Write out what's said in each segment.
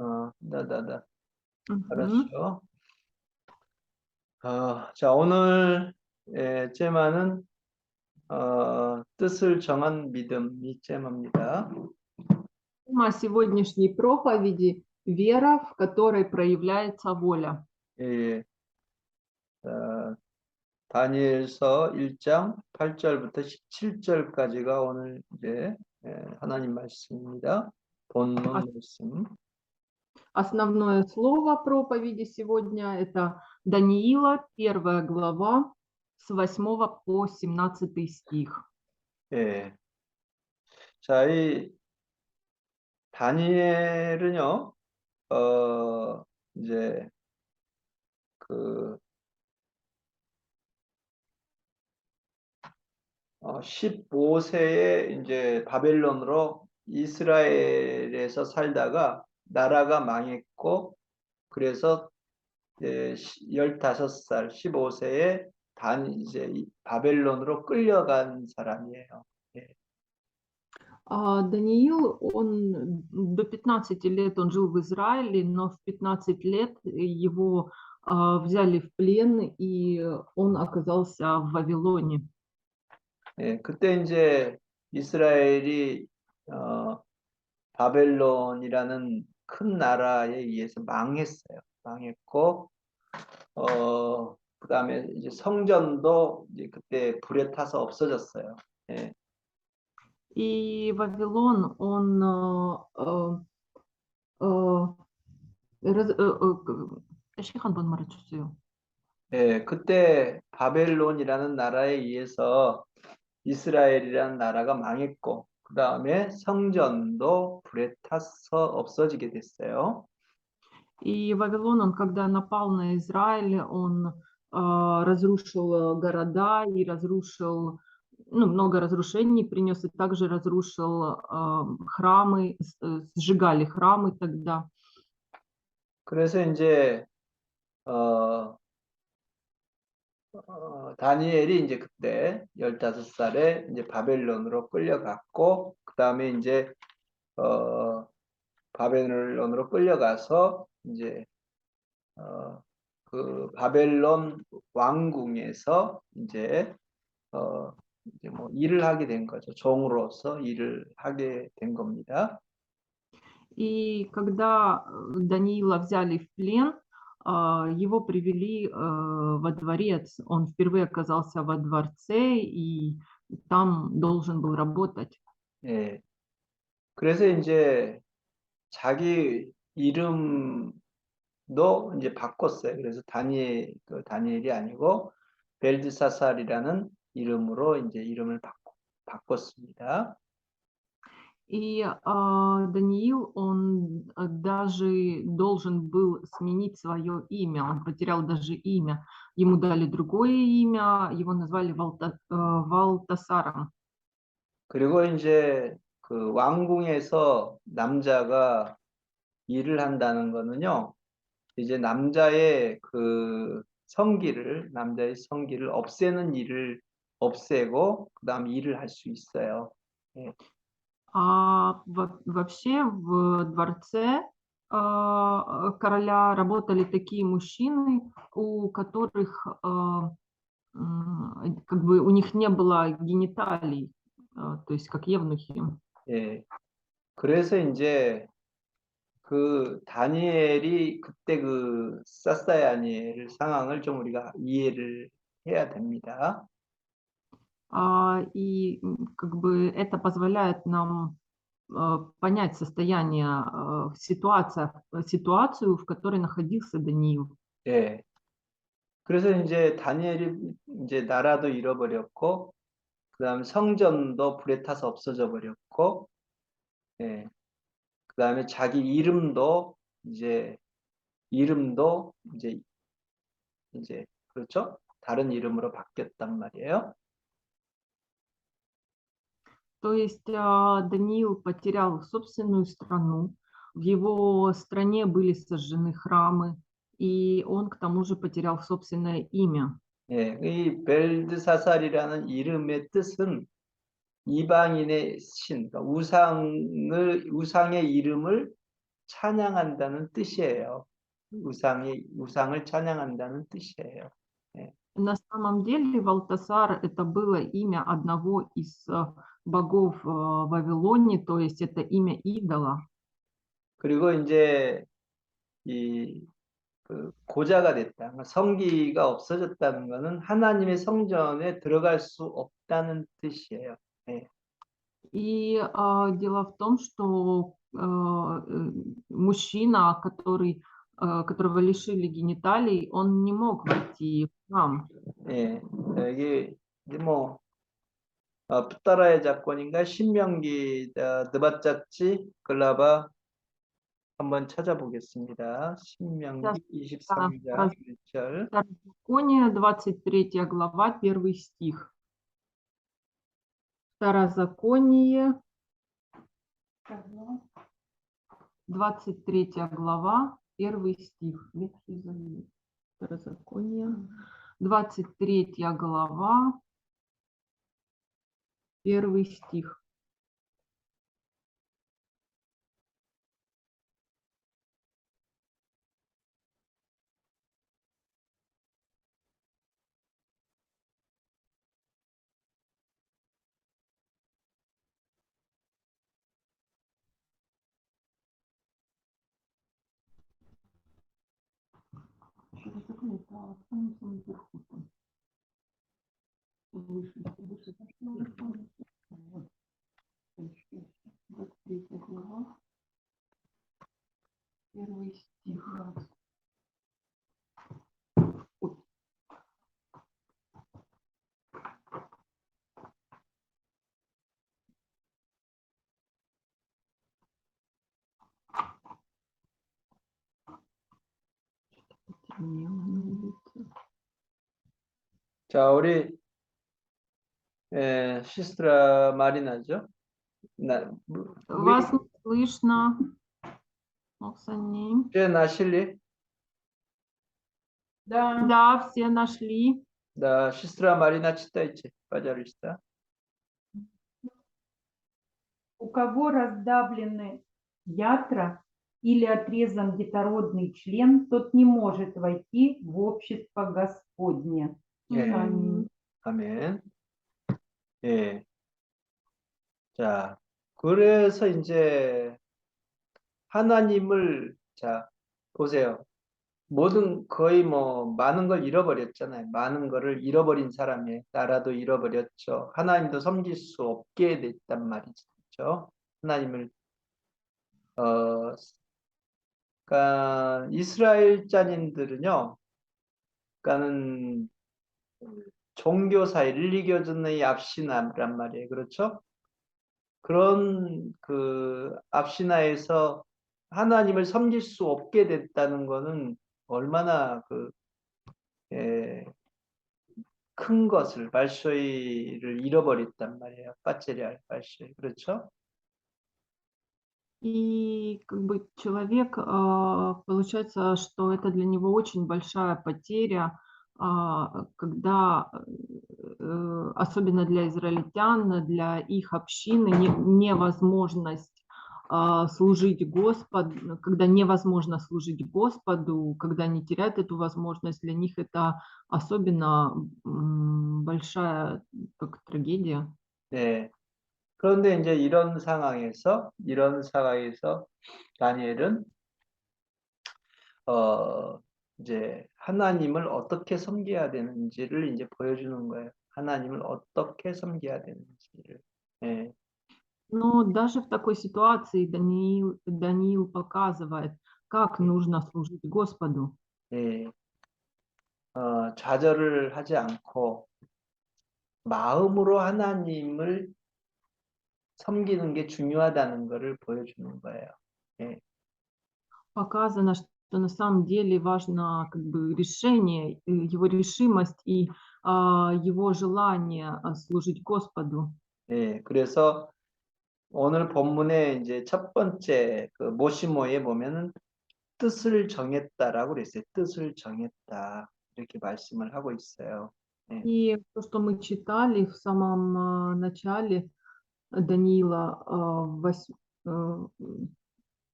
Да-да-да. Мгм. хорошо. 자, 오늘 제마는 뜻을 정한 믿음이 제마입니다. Тема сегодняшней проповеди — вера, в которой проявляется воля. 예, 어, 다니엘서 1장 8절부터 17절까지가 오늘 이제 하나님 말씀입니다. 본문 Ос- 말씀. Основное слово проповеди сегодня — это Даниила, 1 глава, с 8 по 17 стих. 예. 자, 이 다니엘은요, 이제 그 15세에 이제 바벨론으로 이스라엘에서 살다가 나라가 망했고, 그래서 15살, 15세에 이제 바벨론으로 끌려간 사람이에요. 예. Даниил, он до 15 лет он жил в Израиле, но в 15 лет его взяли в плен, и он оказался в Вавилоне. 예, 그때 이제 이스라엘이 바벨론이라는 큰 나라에 의해서 망했어요. 망했고, 그다음에 이제 성전도 이제 그때 불에 타서 없어졌어요. 예. И Вавилон, он 시간 번 말해주세요. 예, 그때 바벨론이라는 나라에 의해서 이스라엘이라는 나라가 망했고, 그 다음에 성전도 불에 타서 없어지게 됐어요. И Вавилон, он когда напал на Израиль, он разрушил города и разрушил, ну, много разрушений принес, и также разрушил храмы, сжигали храмы тогда. 그래서 이제 다니엘이 이제 그때 15살에 이제 바벨론으로 끌려갔고, 그 다음에 이제 바벨론으로 끌려가서 이제 그 바벨론 왕궁에서 이제 뭐 일을 하게 된 거죠. 종으로서 일을 하게 된 겁니다. И когда Даниила взяли в плен, его привели во дворец. Он впервые оказался во дворце и там должен был работать. 예. 그래서 이제 자기 이름도 이제 바꿨어요. 그래서 다니엘이 아니고 벨드사살이라는 이름으로 이제 이름을 바꿨습니다. И Даниил, он даже должен был сменить свое имя. Он потерял даже имя. Ему дали другое имя, его назвали Валтасаром. 그리고 이제 그 왕궁에서 남자가 일을 한다는 거는요. 이제 남자의 성기를 없애는 일을 없애고 그다음 일을 할 수 있어요. 예. Вообще в дворце короля работали такие мужчины, у которых как бы у них не было гениталий, то есть как евнухи. 예. 그래서 이제 그 다니엘이 그때 그 사사야니엘 상황을 좀 우리가 이해를 해야 됩니다. И как бы это позволяет нам понять состояние, ситуацию, в которой находился Даниил. 예. 그래서 이제 다니엘이 이제 나라도 잃어버렸고, 그다음 성전도 불에 타서 없어져 버렸고, 예. 그다음에 자기 이제 이름도 이제 그렇죠? 다른 이름으로 바뀌었단 말이에요. То есть Даниил потерял собственную страну, в его стране были сожжены храмы, и он к тому же потерял собственное имя. 예, 이 벨드사살이라는 이름의 뜻은 이방인의 신, 그러니까 우상의 이름을 찬양한다는 뜻이에요. 우상을 찬양한다는 뜻이에요. На самом деле Валтасар это было имя одного из богов в Вавилоне, то есть это имя идола. 그리고 이제 이 고자가 됐다. 성기가 없어졌다는 것은 하나님의 성전에 들어갈 수 없다는 뜻이에요. И дело в том, что мужчина, которого лишили гениталий, он не мог войти в храм. 예, 이게 이제 뭐 풋다라의 작권인가 신명기 느바짜치 글라바 한번 찾아보겠습니다. 신명기 23장 1절. Второзаконие, 23 глава, 1 стих. Второзаконие, 23 глава, 1 стих. Ветхий Завет. Второзаконие, 23 глава, 1 стих. Первый стих. 자, 우리 시스트라 마리나죠? Вас не слышно, Оксани. Все нашли? Да, все нашли. Да, 시스트라 마리나 читайте, пожалуйста. У кого раздавлены ятра или отрезан детородный член, тот не может войти в общество Господне. 예. Аминь. 아멘. 예. 자, 그래서 이제 하나님을, 자, 보세요. 거의 뭐 많은 걸 잃어버렸잖아요. 많은 거를 잃어버린 사람이에요. 나라도 잃어버렸죠. 하나님도 섬길 수 없게 됐단 말이죠. 하나님을 그러니까 이스라엘 자님들은요. 그러니까는 종교사의 릴리교전의 앞신화란 말이에요. 그렇죠? 그런 그 앞신화에서 하나님을 섬길 수 없게 됐다는 것은 얼마나 큰 것을 발소이를 잃어버렸단 말이에요. 빠체리알 발소이. 그렇죠? И как бы человек, получается, что это для него очень большая потеря, когда, особенно для израильтян, для их общины, невозможность служить Господу, когда невозможно служить Господу, когда они теряют эту возможность, для них это особенно большая как трагедия. 네. 그런데 이제 이런 상황에서 다니엘은 이제 하나님을 어떻게 섬겨야 되는지를 이제 보여주는 거예요. 하나님을 어떻게 섬겨야 되는지를. 예. Но даже в такой ситуации Даниил показывает, как нужно служить Господу. 예. 좌절을 하지 않고 마음으로 하나님을 섬기는 게 중요하다는 것을 보여주는 거예요. 예. Показано, что на самом деле важно как бы решение, его решимость и его желание служить Господу. 예. 그래서 오늘 본문에 이제 첫 번째 그 모시모에 보면은 뜻을 정했다라고 그랬어요. 뜻을 정했다. 이렇게 말씀을 하고 있어요. 예. И то, что мы читали в самом начале Даниила,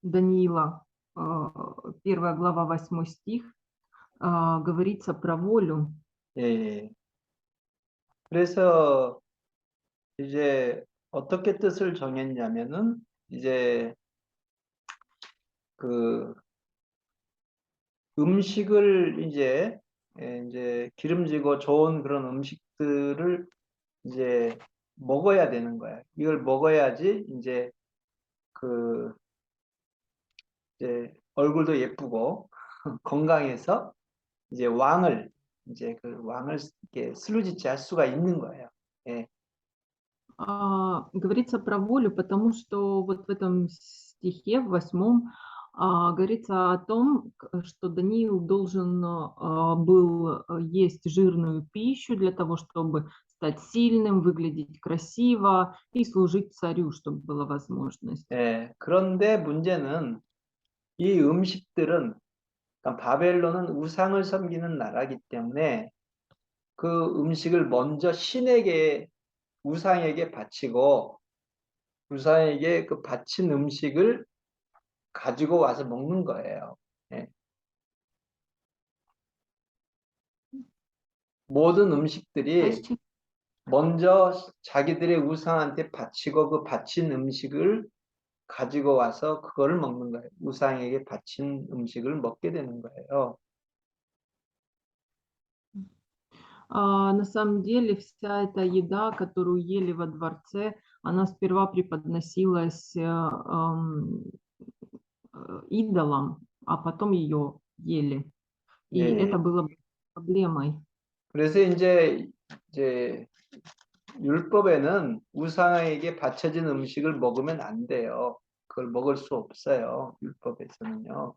Даниила 1 глава, 8 стих, говорится про волю. 예. 그래서 이제 어떻게 뜻을 정했냐면은 이제 그 음식을 이제 기름지고 좋은 그런 음식들을 이제 먹어야 되는 거야. 이걸 먹어야지 이제 그 이제 얼굴도 예쁘고 건강해서 이제 왕을 이렇게 슬루지치 할 수가 있는 거예요. 예. Говорится про волю, потому что вот в этом стихе, в 8, говорится о том, что Даниил должен был есть жирную пищу для того, чтобы стать сильным, выглядеть красиво и служить царю, чтобы была возможность. 예. 그런데 문제는 이 음식들은 그러니까 바벨론은 우상을 섬기는 나라이기 때문에 그 음식을 먼저 신에게 우상에게 바치고 우상에게 그 바친 음식을 가지고 와서 먹는 거예요. 예. 모든 То 음식들이 есть 먼저 자기들의 우상한테 바치고 그 바친 음식을 가지고 와서 그거를 먹는 거예요. 우상에게 바친 음식을 먹게 되는 거예요. На самом деле вся эта еда, которую ели во дворце, она сперва преподносилась идолам, а потом ее ели. И 예. это было проблемой. 그래서 이제 율법에는 우상에게 바쳐진 음식을 먹으면 안 돼요. 그걸 먹을 수 없어요. 율법에서는요.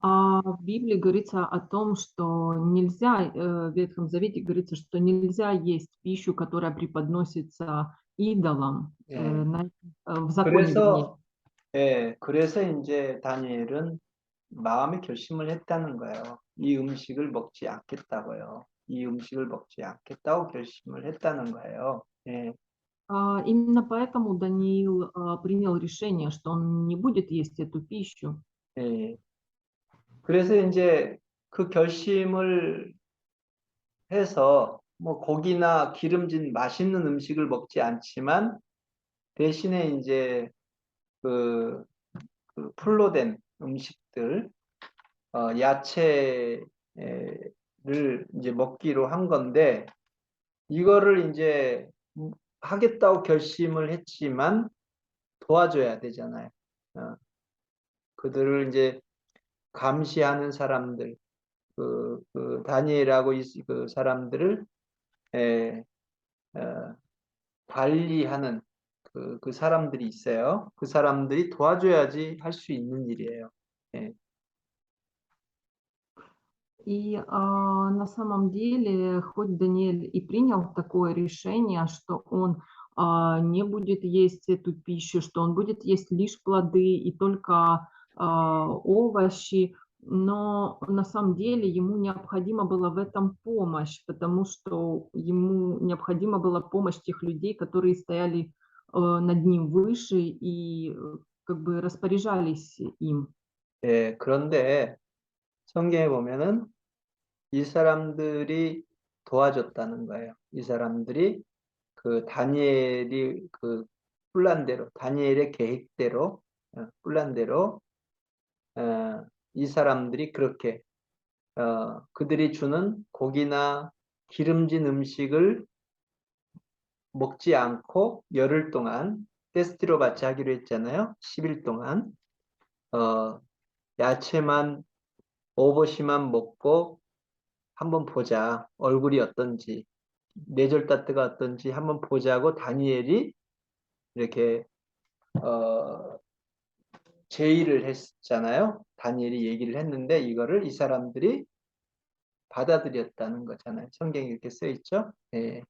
А в Библии говорится о том, что нельзя, в Ветхом Завете говорится, что нельзя есть пищу, которая преподносится идолам, 예. в законе, вернее. 그래서 이제 다니엘은 마음의 결심을 했다는 거예요. 이 음식을 먹지 않겠다고요. 이 음식을 먹지 않겠다고 결심을 했다는 거예요. 예. Именно поэтому Даниил принял решение, что он не будет есть эту пищу. 예. 그래서 이제 그 결심을 해서 뭐 고기나 기름진 맛있는 음식을 먹지 않지만 대신에 이제 그 풀로 된 음식들, 야채를 이제 먹기로 한 건데 이거를 이제 하겠다고 결심을 했지만 도와줘야 되잖아요. 그들을 이제 감시하는 사람들, 그 다니엘하고 그 사람들을 관리하는 그 사람들이 있어요. 그 사람들이 도와줘야지 할 수 있는 일이에요. 예. И на самом деле, хоть Даниэль и принял такое решение, что он не будет есть эту пищу, что он будет есть лишь плоды и только овощи, но на самом деле ему необходима была в этом помощь, потому что ему необходима была помощь тех людей, которые стояли над ним выше и как бы распоряжались им. 예, 그런데 성경에 보면은 이 사람들이 도와줬다는 거예요. 이 사람들이 그 다니엘이 그 플란대로, 다니엘의 계획대로, 플란대로 이 사람들이 그렇게 그들이 주는 고기나 기름진 음식을 먹지 않고 열흘 동안 테스트로 같이 하기로 했잖아요. 10일 동안 야채만 오버시만 먹고 한번 보자. 얼굴이 어떤지, 뇌절 따트가 어떤지 한번 보자고 다니엘이 이렇게 제의를 했잖아요. 다니엘이 얘기를 했는데 이거를 이 사람들이 받아들였다는 거잖아요. 성경에 이렇게 써 있죠. 예.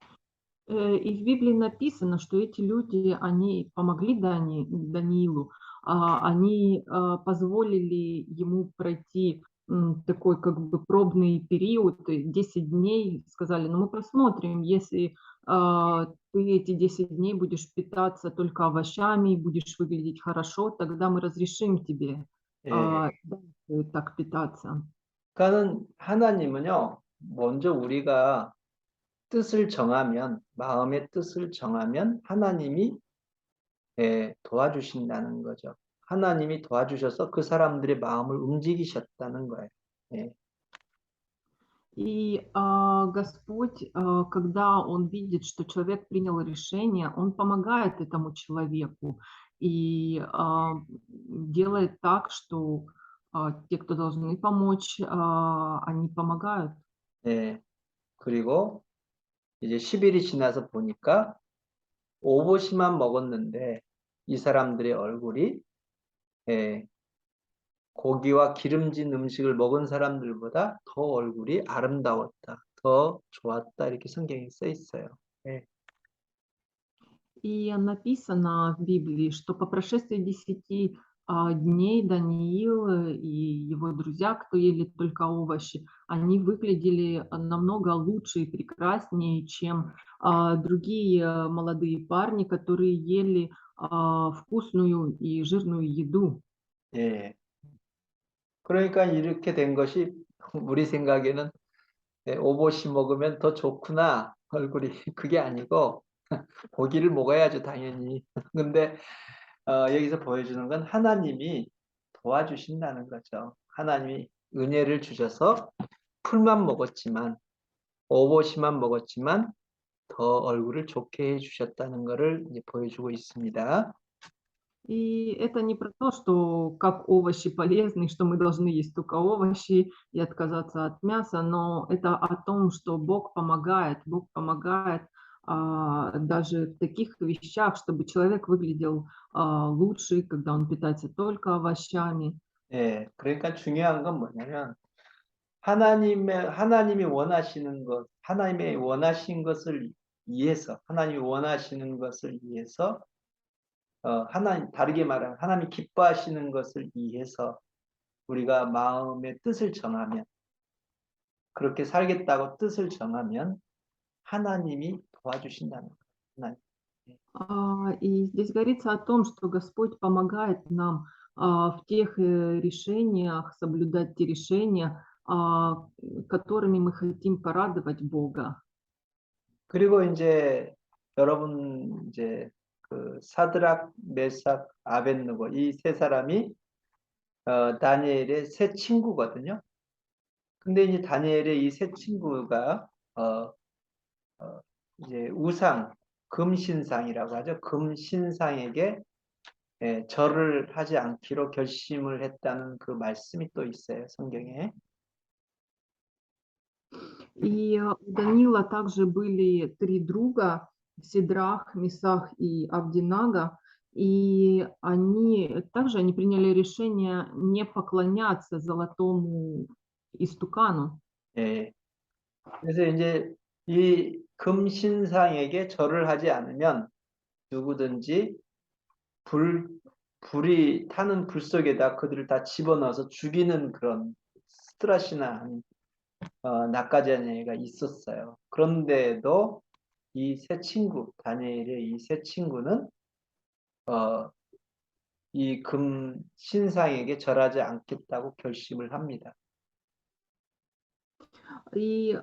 И в Библии написано, что эти люди, они помогли Даниилу, они позволили ему пройти такой как бы пробный период, 10 дней, сказали, ну мы посмотрим, если ты эти 10 дней будешь питаться только овощами, будешь выглядеть хорошо, тогда мы разрешим тебе. 예. дальше так питаться. 그러니까는 하나님은요, 먼저 우리가 뜻을 정하면, 마음의 뜻을 정하면 하나님이 도와주신다는 거죠. 하나님이 도와주셔서 그 사람들의 마음을 움직이셨다는 거예요. 예. И Господь, когда Он видит, что человек принял решение, Он помогает этому человеку и делает так, что те, кто должны помочь, они помогают. 예. 그리고 이제 10일이 지나서 보니까 오봇이만 먹었는데 이 사람들의 얼굴이 예, 고기와 기름진 음식을 먹은 사람들보다 더 얼굴이 아름다웠다, 더 좋았다 이렇게 성경에 써 있어요. 예. И написано в Библии, что по прошествии 10 дней Даниил и его друзья, кто ели только овощи, они выглядели намного лучше и прекраснее, чем другие молодые парни, которые ели вкусную и жирную еду. 예. 그러니까 이렇게 된 것이 우리 생각에는 오봇이 먹으면 더 좋구나 얼굴이 그게 아니고 고기를 먹어야죠 당연히. 근데 여기서 보여주는 건 하나님이 도와주신다는 거죠. 하나님이 은혜를 주셔서 풀만 먹었지만 오봇이만 먹었지만 더 얼굴을 좋게 해주셨다는 것을 이제 보여주고 있습니다. И это не про то, что как овощи полезны, что мы должны есть только овощи и отказаться от мяса, но это о том, что Бог помогает даже в таких вещах, чтобы человек выглядел лучше, когда он питается только овощами. 예, 그러니까 중요한 건 뭐냐면 하나님이 원하시는 것, 하나님의 원하신 것을 위해서, 하나님이 원하시는 것을 위해서, 다르게 말하면 하나님이 기뻐하시는 것을 위해서 우리가 마음의 뜻을 정하면, 그렇게 살겠다고 뜻을 정하면 하나님이 도와주신다는 거예요. 하나님. И здесь говорится о том, что Господь помогает нам в тех решениях, соблюдать те решения, которыми мы хотим порадовать Бога. 그리고 이제 여러분 이제 그 사드락, 메삭, 아벳느고 이 세 사람이 다니엘의 세 친구거든요. 근데 이제 다니엘의 이 세 친구가 이제 금신상이라고 하죠. 금신상에게 절을 하지 않기로 결심을 했다는 그 말씀이 또 있어요, 성경에. И у Даниила также были 3 друга, Сидрах, Месах и Авдинага, и они приняли решение не поклоняться золотому истукану. 예. 그래서 이제 이 금신상에게 절을 하지 않으면 누구든지 불이 타는 불 속에다 그들을 다 집어넣어서 죽이는 그런 스트라시나 낙가자니가 있었어요. 그런데도 이 세 친구, 다니엘의 이 세 친구는 이 금신상에게 절하지 않겠다고 결심을 합니다. И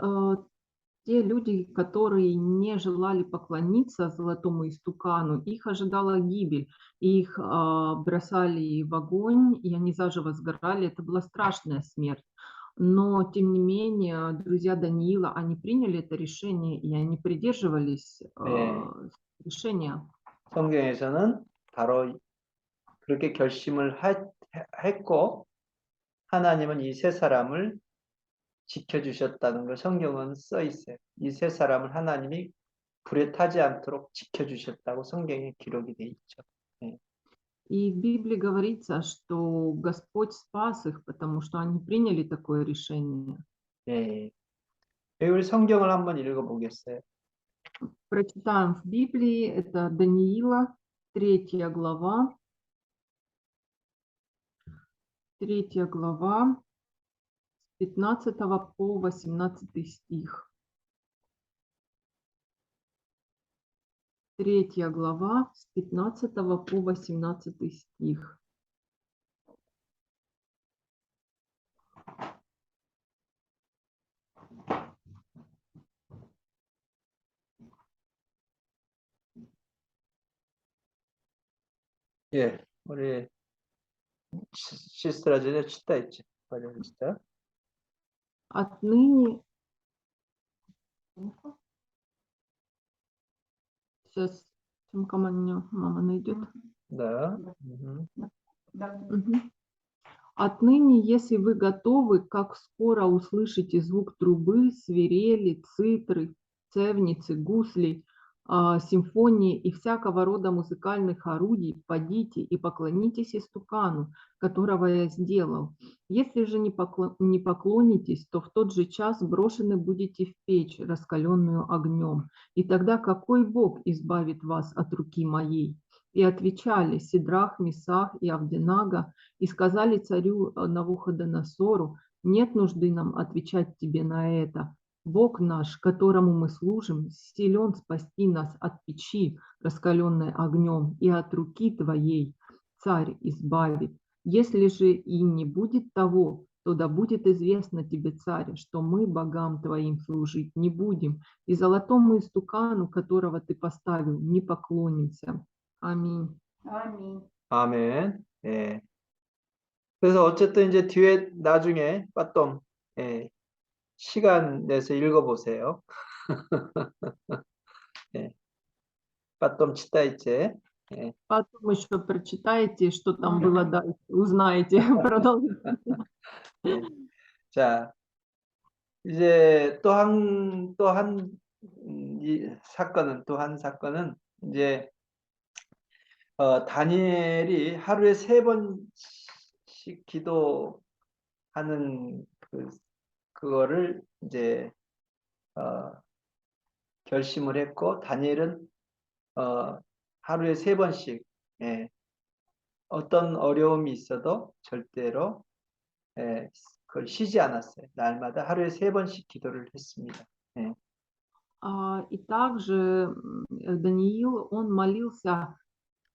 те люди, которые не желали поклониться золотому истукану, их ожидала гибель. Их бросали в огонь, и они заживо сгорали. Это была страшная смерть. Но, тем не менее, друзья Даниила, они приняли это решение, и они придерживались 네. решения. 성경에서는 바로 그렇게 결심을 했고 하나님은 이 세 사람을 지켜주셨다는 걸 성경은 써 있어요. 이 세 사람을 하나님이 불에 타지 않도록 지켜주셨다고 성경에 기록이 돼 있죠. 네. И в Библии говорится, что Господь спас их, потому что они приняли такое решение. 네. 여기 우리 성경을 한번 읽어보겠어요. Прочитаем в Библии, это Даниила, 3 глава, 3 глава, с 15 по 18 стих. 3 глава, с 15 по 18 стих. 예, 우리 시스터라 전에 читайте, пожалуйста. Отныне... Сейчас мама найдет. Да. Мгм. Да. Мгм. Отныне, если вы готовы, как скоро услышите звук трубы, свирели, цитры, цевницы, гуслей, симфонии и всякого рода музыкальных орудий, подите и поклонитесь истукану, которого я сделал. Если же не поклонитесь, то в тот же час брошены будете в печь, раскаленную огнем. И тогда какой Бог избавит вас от руки моей? И отвечали Сидрах, Месах и Авденага, и сказали царю Навуходоносору: нет нужды нам отвечать тебе на это. Бог наш, которому мы служим, силен спасти нас от печи, раскаленной огнем, и от руки твоей царь избавит. Если же и не будет того, то да будет известно тебе, царь, что мы богам твоим служить не будем, и золотому истукану, которого ты поставил, не поклонимся. Аминь. Аминь. 아멘. 예. 그래서 어쨌든 이제 뒤에 나중에 빠tom 예, 시간 내서 읽어보세요. 예. 빠tom читайте. 예. Потом еще прочитаете, что там было дальше, узнаете. Продолжите. 예. 자, 이제 또 한 사건은 이제 다니엘이 하루에 3번씩 기도하는 그거를 이제 결심을 했고, 다니엘은 하루에 3번씩 예, 어떤 어려움이 있어도 절대로 그걸 쉬지 않았어요. 날마다 하루에 3번씩 기도를 했습니다. 예. И также Даниил, он молился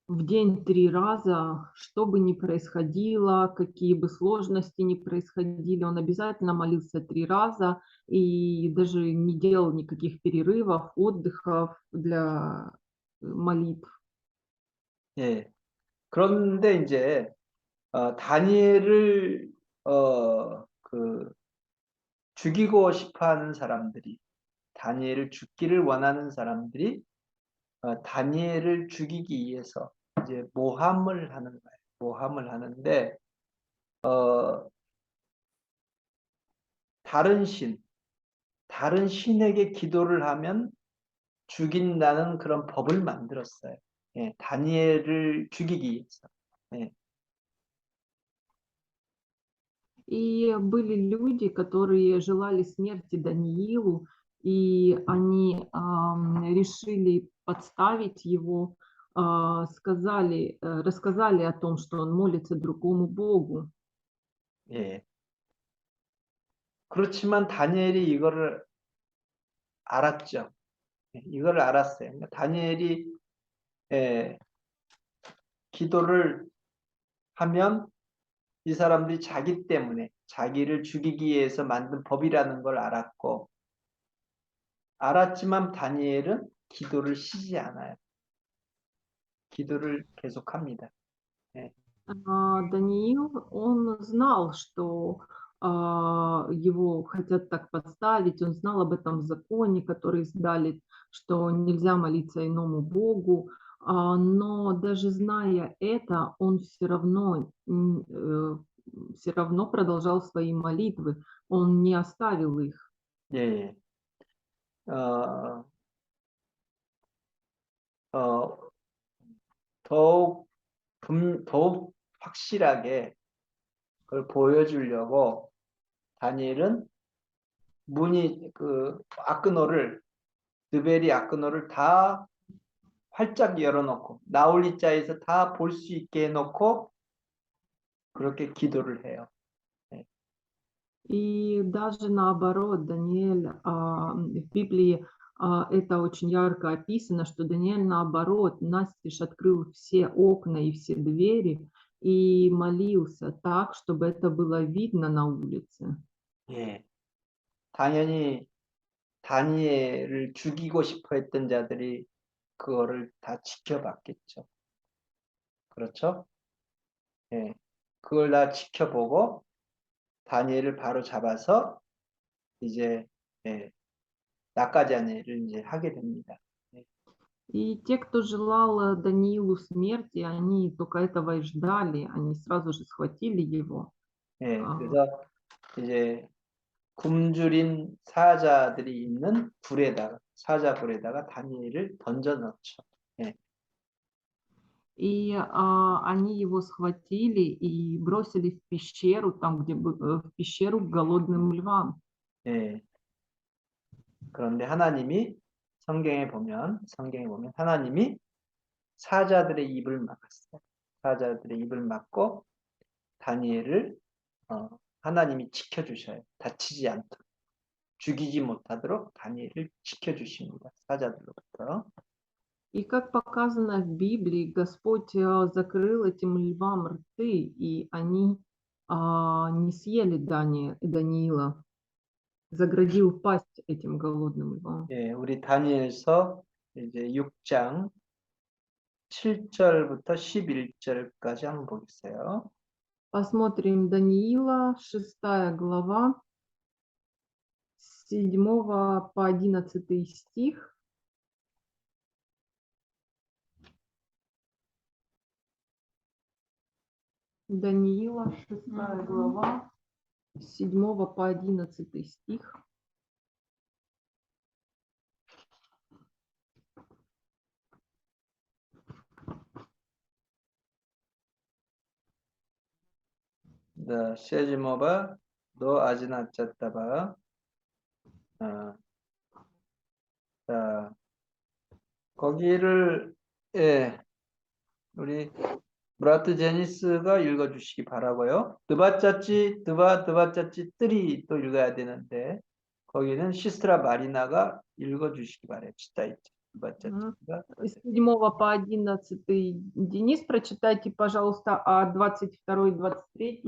в день 3 раза, что бы ни происходило, какие бы сложности ни происходили, он обязательно молился 3 раза и даже не делал никаких перерывов, отдыхов для молитв. 예. 그런데 이제 다니엘을 죽이고 싶어하는 사람들이, 다니엘을 죽기를 원하는 사람들이 다니엘을 죽이기 위해서 이제 모함을 하는 거예요. 모함을 하는데 다른 신에게 기도를 하면 죽인다는 그런 법을 만들었어요. 예, 다니엘을 죽이기 위해서. 예. И были люди, которые желали смерти Даниилу, и они решили подставить его, рассказали о том, что он молится другому Богу. 예. 그렇지만 다니엘이 이거를 알았죠. 예, 이걸 알았어요. 그러니까 다니엘이 기도를 하면 이 사람들이 자기 때문에 자기를 죽이기 위해서 만든 법이라는 걸 알았고, 알았지만 다니엘은 기도를 쉬지 않아요. 기도를 계속합니다. 예. Даниил, он знал, что его хотят так подставить, он знал об этом законе, который издали, что нельзя молиться иному Богу, но даже зная это, он все равно продолжал свои молитвы, он не оставил их. 예. 더욱 확실하게 그걸 보여주려고 다니엘은 느베리 아크노를 다 활짝 열어놓고 나올리자에서 다 볼 수 있게 해놓고 그렇게 기도를 해요. И даже наоборот, Даниэль, в Библии это очень ярко описано, что Даниэль наоборот настежь открыл все окна и все двери и молился так, чтобы это было видно на улице. 예. 당연히 다니엘을 죽이고 싶어 했던 자들이 그거를 다 지켜봤겠죠. 그렇죠? 예. 그걸 다 지켜보고 다니엘을 바로 잡아서 이제 예, 나까지하니를 이제 하게 됩니다. 예. И те, кто желал Даниилу смерти, они только этого и ждали, они сразу же схватили его. 예, А, 그래서 이제 굶주린 사자들이 있는 불에다가 사자 불에다가 다니엘을 던져 넣죠. 예. И они его схватили и бросили в пещеру, там, в пещеру к голодным львам. 예. 그런데 하나님이 성경에 보면 하나님이 사자들의 입을 막았어요. 사자들의 입을 막고 다니엘을 하나님이 지켜주셔요. 다치지 않도록. 죽이지 못하도록 다니엘을 지켜주십니다. 사자들로부터. И как показано в Библии, Господь закрыл этим львам рты, и они не съели Даниила, заградил пасть этим голодным львам. 예, 우리 다니엘서 이제 6장 7절부터 11절까지 한번 보겠어요. Посмотрим Даниила, 6 глава, с 7 по 11 стих. Даниила, 6 глава, с 7 по 11 стих. 네, 세지모바 너 아지나짜따바 자, 거기를 예, 우리 브라트 제니스가 읽어주시기 바라고요. 드바짜찌 뜰이 또 읽어야 되는데 거기는 시스트라 마리나가 읽어주시기 바래요. читайте. 드바짜찌가 С 7 по 11 Денис, прочитайте, пожалуйста, а 22 и 23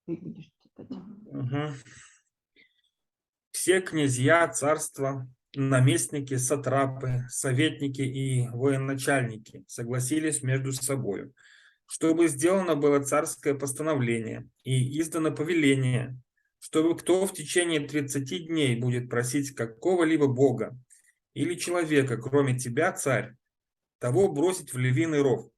ты будешь читать. Мгм. Все князья, царства, наместники, сатрапы, советники и военачальники согласились между собою, чтобы сделано было царское постановление и издано повеление, чтобы кто в течение 30 дней будет просить какого-либо бога или человека, кроме тебя, царь, того бросить в львиный ров.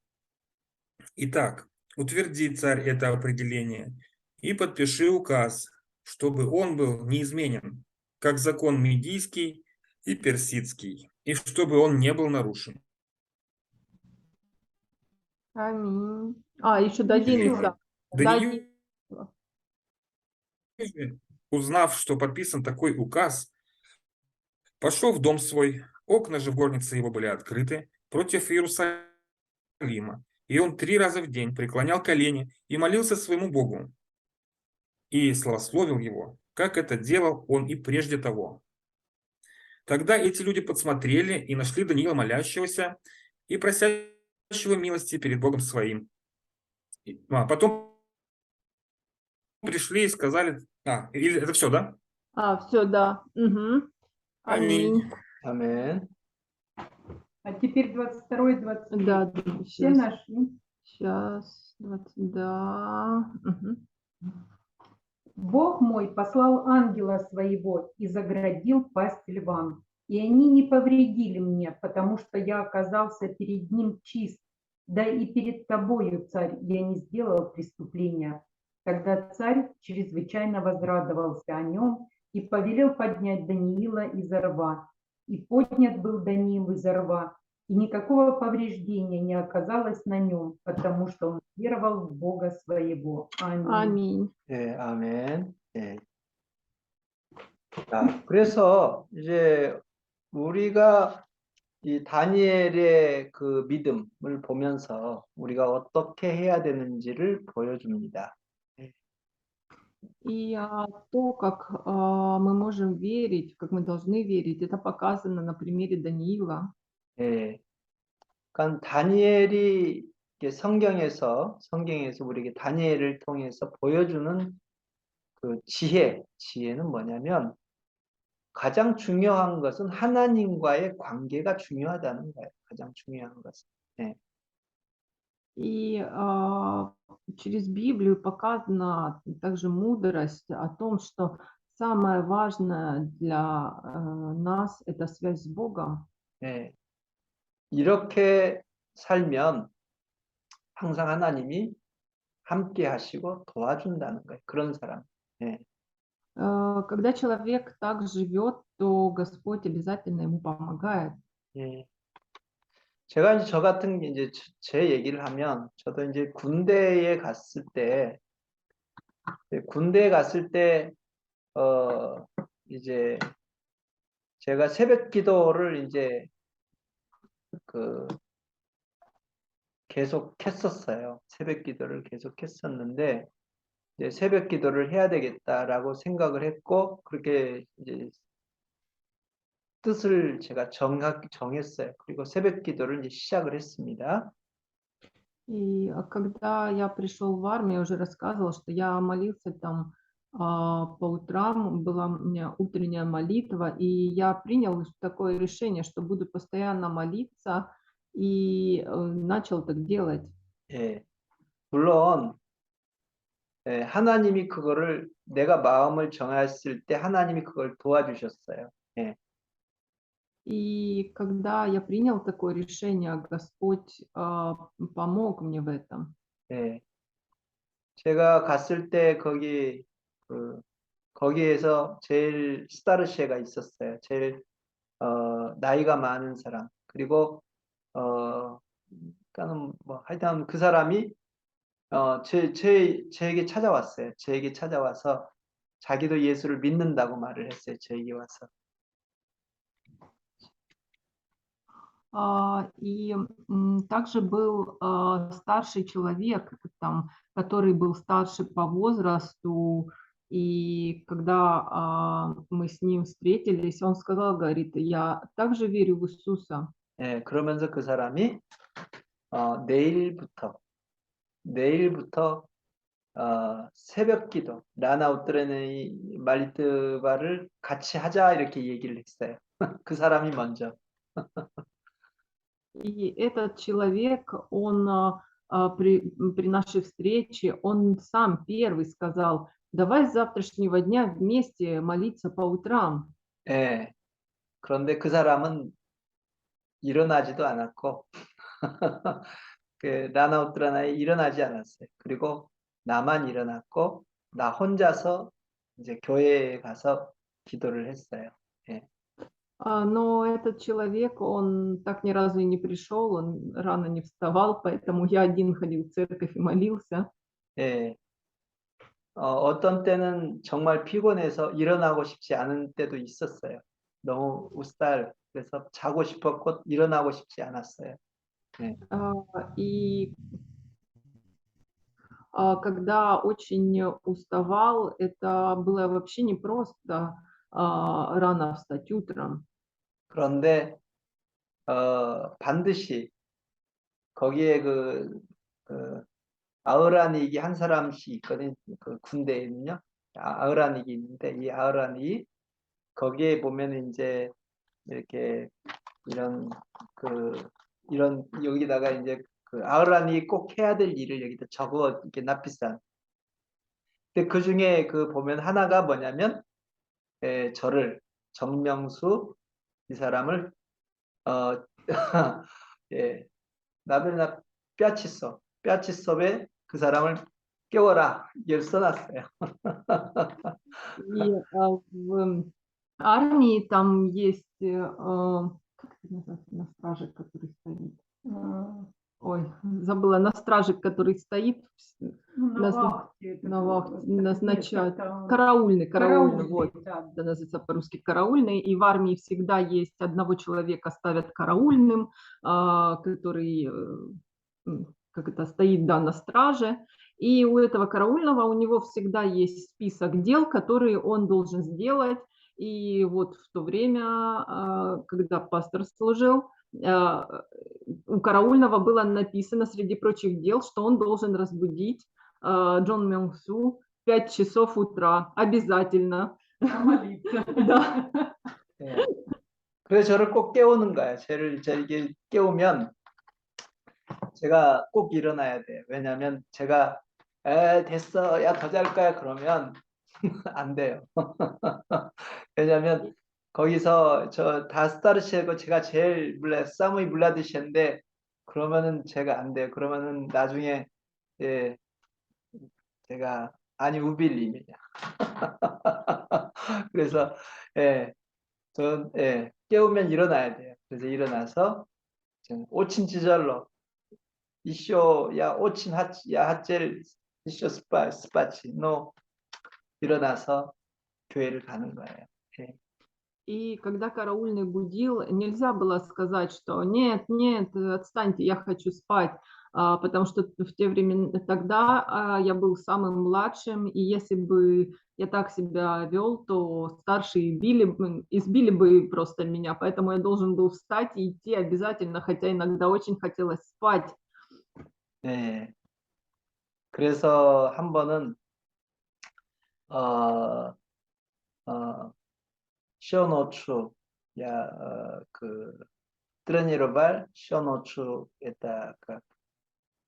Итак, утверди, царь, это определение и подпиши указ, чтобы он был неизменен, как закон медийский и персидский, и чтобы он не был нарушен. Аминь. Еще до Еще Дениса. раз. До Даниил, Дениса. узнав, что подписан такой указ, пошел в дом свой, окна же в горнице его были открыты против Иерусалима, и он 3 раза в день преклонял колени и молился своему Богу, и славословил его, как это делал он и прежде того. Тогда эти люди подсмотрели и нашли Даниила молящегося и просящего милости перед Богом своим. Потом пришли и сказали... или это все, да? Все, да. Угу. Аминь. 아멘. А теперь 22 и 23. Да, Все нашли. сейчас, 20, да. Мгм. Бог мой послал ангела своего и заградил пасть львам, и они не повредили мне, потому что я оказался перед ним чист, да и перед тобою, царь, я не сделал преступления. Тогда царь чрезвычайно возрадовался о нем и повелел поднять Даниила из рва. И поднят был Даниил из рва, и никакого повреждения не оказалось на нем, потому что он веровал в Бога своего. Аминь. Аминь. 예, 아멘. 예. 자, 그래서 이제 우리가 이 다니엘의 그 믿음을 보면서 우리가 어떻게 해야 되는지를 보여줍니다. И то, как мы можем верить, как мы должны верить, это показано на примере Даниила. 예. 그러니까 다니엘이 이렇게 성경에서 우리에게 다니엘을 통해서 보여주는 그 지혜는 뭐냐면 가장 중요한 것은 하나님과의 관계가 중요하다는 거예요. 가장 중요한 것은. 예. И через Библию показана также мудрость о том, что самое важное для нас — это связь с Богом. 예, 이렇게 살면 항상 하나님이 함께 하시고 도와준다는 거예요. 그런 사람. 예, Когда человек так живет, то Господь обязательно ему помогает. 예. 제가 이제 저 같은 게 이제 제 얘기를 하면 저도 이제 군대에 갔을 때 이제 제가 새벽 기도를 이제 그 계속 했었어요. 새벽 기도를 계속 했었는데 이제 새벽 기도를 해야 되겠다라고 생각을 했고 그렇게 이제 뜻을 제가 정했어요. 그리고 새벽 기도를 이제 시작을 했습니다. И когда я пришел в армию, я уже рассказывала, что я молился там по утрам, была у меня утренняя молитва, и я принял такое решение, что буду постоянно молиться, и начал так делать. 예, 물론 예, 하나님이 그거를 내가 마음을 정했을 때 하나님이 그걸 도와주셨어요. 예, И когда я принял такое решение, Господь помог мне в этом. 예. 제가 갔을 때 거기에서 제일 스타르쉐가 있었어요. 제일 나이가 많은 사람. 그리고 그러니까는 뭐 하여튼 그 사람이 제에게 찾아왔어요. 제에게 찾아와서 자기도 예수를 믿는다고 말을 했어요. 제에게 와서. И также был старший человек, там, который был старше по возрасту, и когда мы с ним встретились, он сказал, говорит, я также верю в Иисуса. 예, 그러면서 그 사람이 내일부터 새벽 기도, 라나 우트레네이 말리트바를 같이 하자 이렇게 얘기를 했어요. 그 사람이 먼저. И этот человек, он при нашей встрече, он сам первый сказал, давай с завтрашнего дня вместе молиться по утрам. 예. 그런데 그 사람은 일어나지도 않았고, 그 라나 우트라나에 일어나지 않았어요. 그리고 나만 일어났고, 나 혼자서 이제 교회에 가서 기도를 했어요. 예. Но этот человек, он так ни разу и не пришел, он рано не вставал, поэтому я один ходил в церковь и молился. 예. 어떤 때는 정말 피곤해서 일어나고 싶지 않은 때도 있었어요. 너무 우스탈, 그래서 자고 싶었고 일어나고 싶지 않았어요. И когда очень уставал, это было вообще непросто рано встать утром. 그런데 반드시 거기에 아흐라닉이 한 사람씩 있거든요. 그 군대에는요. 아흐라닉이 있는데 이 아흐라닉이 거기에 보면 이제 이렇게 이런 여기다가 이제 그 아흐라닉이 꼭 해야 될 일을 여기다 적어 이렇게 납비싼. 근데 그 중에 보면 하나가 뭐냐면 저를 정명수 이 사람을 예, 나베나 뼈치섭에 그 사람을 깨워라 이걸 써놨어요. И в армии там есть, как это называется, на страже, который стоит. Ой, забыла, на страже, который стоит, На вахте. это на было, вахте так, назначают. нет, это Караульный, вот. да. Это называется по-русски караульный, и в армии всегда есть одного человека ставят караульным, который как это стоит, да, на страже, и у этого караульного у него всегда есть список дел, которые он должен сделать, и вот в то время, когда пастор служил, у караульного было написано среди прочих дел, что он должен разбудить Джон Мёнгсу в 5 часов утра, обязательно. Молиться. Да. 그래서 저를 꼭 깨우는 거예요. 저를 깨우면 제가 꼭 일어나야 돼요. 왜냐하면 제가 됐어, 야, 더 잘 거야 그러면 안 돼요. 왜냐하면 거기서 저 다스타르시하고 제가 제일 싸움이 물라드시는데 그러면은 제가 안 돼요. 그러면은 나중에 예, 제가 아니 우빌림이냐. 그래서 깨우면 일어나야 돼요. 그래서 일어나서 오친 지절로 이쇼 야 오친 야 하젤 이쇼 스파치 너 일어나서 교회를 가는 거예요. 예. И когда караульный будил, нельзя было сказать, что нет, нет, отстаньте, я хочу спать, потому что в те времена тогда я был самым младшим, и если бы я так себя вел, то старшие избили бы просто меня, поэтому я должен был встать и идти обязательно, хотя иногда очень хотелось спать. 예. 그래서 한 번은 어, 쇼노추 그 트레니로발 쇼노추에다가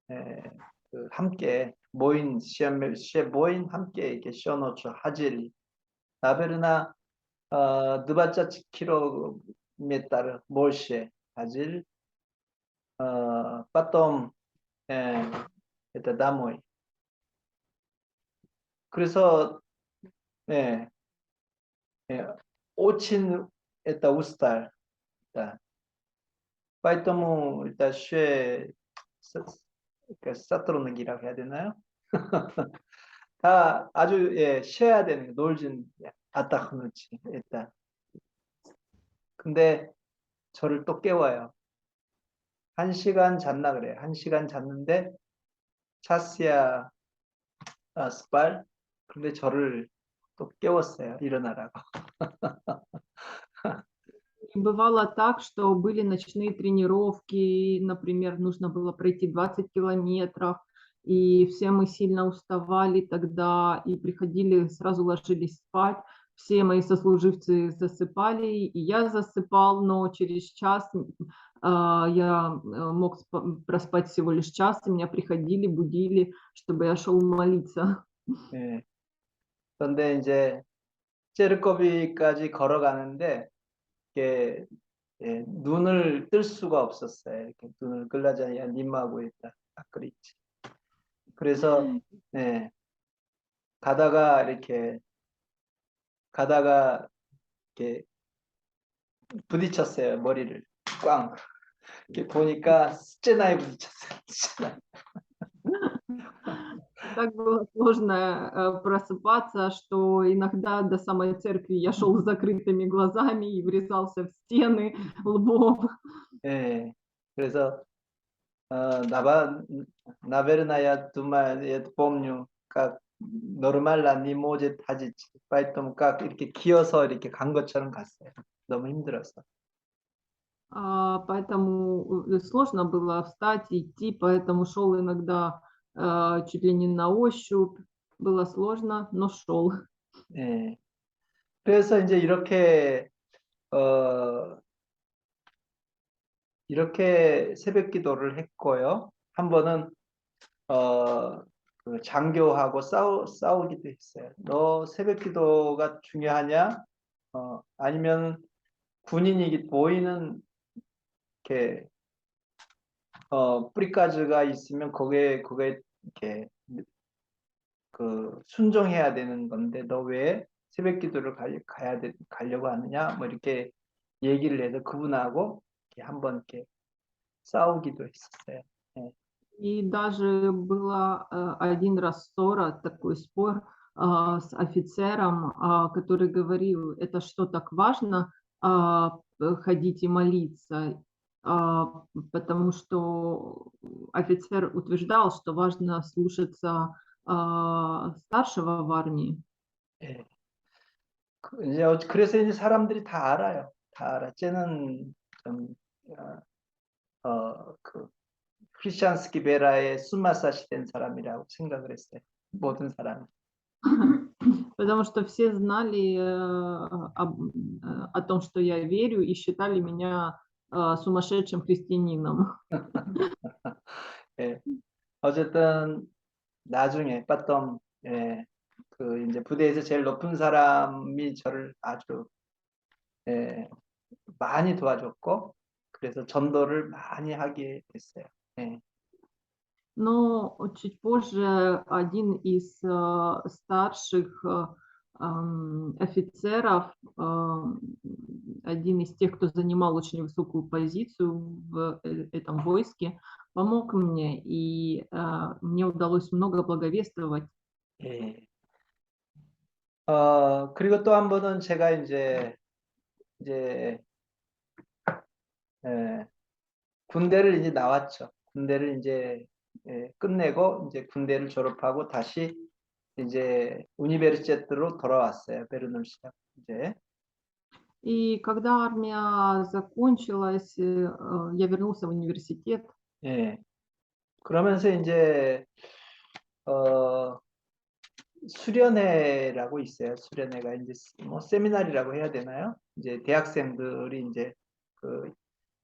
그 함께 모인 모인 함께 이렇게 쇼노추 하질리 나베르나 느바짜 킬로미터 몰셰 하질 빠톰 에다 다모이 그래서 오친 에다 우스탈 파이토무 일단 쉐 사트로는기라고 해야 되나요? 다 아주 쉬어야 되는 놀진 아따흐누치 일단. 근데 저를 또 깨워요. 1시간 잤나 그래요. 1시간 잤는데 차스야 스팔. 근데 저를 또 깨웠어요. 일어나라고. И бывало так, что были ночные тренировки, например, нужно было пройти 20 километров, и все мы сильно уставали тогда и приходили, сразу ложились спать. Все мои сослуживцы засыпали, и я засыпал, но через час я мог проспать всего лишь час, и меня приходили, будили, чтобы я шел молиться. 예. 그런데 이제 제르코비까지 걸어가는데 이렇게 눈을 뜰 수가 없었어요. 이렇게 눈을 끌라자니야 님하고 있다. 그랬지. 그래서 가다가 이렇게 부딪혔어요. 머리를 꽝. 이렇게 보니까 스제나에 부딪혔어요. 스제나. Так было сложно просыпаться, что иногда до самой церкви я шел с закрытыми глазами и врезался в стены лбом. 예. 그래서 나베르나야 두마에 봄뉴 각 노르말라 니모제 타지치 파이톰 각 이렇게 기어서 이렇게 간 것처럼 갔어요. 너무 힘들어서. Поэтому сложно было встать и идти, поэтому шел иногда чуть ли не на ощупь. Было сложно, но шел. 예. 그래서 이제 이렇게 새벽 기도를 했고요. 한 번은 그 장교하고 싸우기도 했어요. 너 새벽 기도가 중요하냐? 아니면 군인이기 보이는 이렇게 프리카즈가 있으면 그게 이렇게 그 순종해야 되는 건데 너 왜 새벽 기도를 가려고 하느냐? 뭐 이렇게 얘기를 해서 그분하고 이렇게 한번 이렇게 싸우기도 했었어요. 네. И даже было один раз ссора, такой спор с офицером, который говорил, это что, так важно ходить и молиться? Потому что офицер утверждал, что важно слушаться старшего в армии. 예. 그래서 이제 사람들이 다 알아요. 다 알아. 쟤는 그 크리스찬스키 베라의 수마사시 된 사람이라고 생각을 했어요. 모든 사람이. Потому что все знали о том, что я верю, и считали меня сумасшедшим христианином. 예. 어쨌든 나중에 봤던 예, 그 이제 부대에서 제일 높은 사람이 저를 아주 예, 많이 도와줬고 그래서 전도를 많이 하게 됐어요. 예. Но чуть позже один из старших офицеров, один из тех, кто занимал очень высокую позицию в этом войске, помог мне, и мне удалось много благовествовать. 예. 그리고 또 한 번은 제가 이제 예, 군대를 이제 나왔죠. 군대를 이제 예, 끝내고 이제 군대를 졸업하고 다시 이제 우니베르시테로 돌아왔어요. 베르널시아 이제. И когда армия закончилась, я вернулся в университет. 예. 그러면서 이제 수련회라고 있어요. 수련회가 이제 뭐 세미나리라고 해야 되나요? 이제 대학생들이 이제 그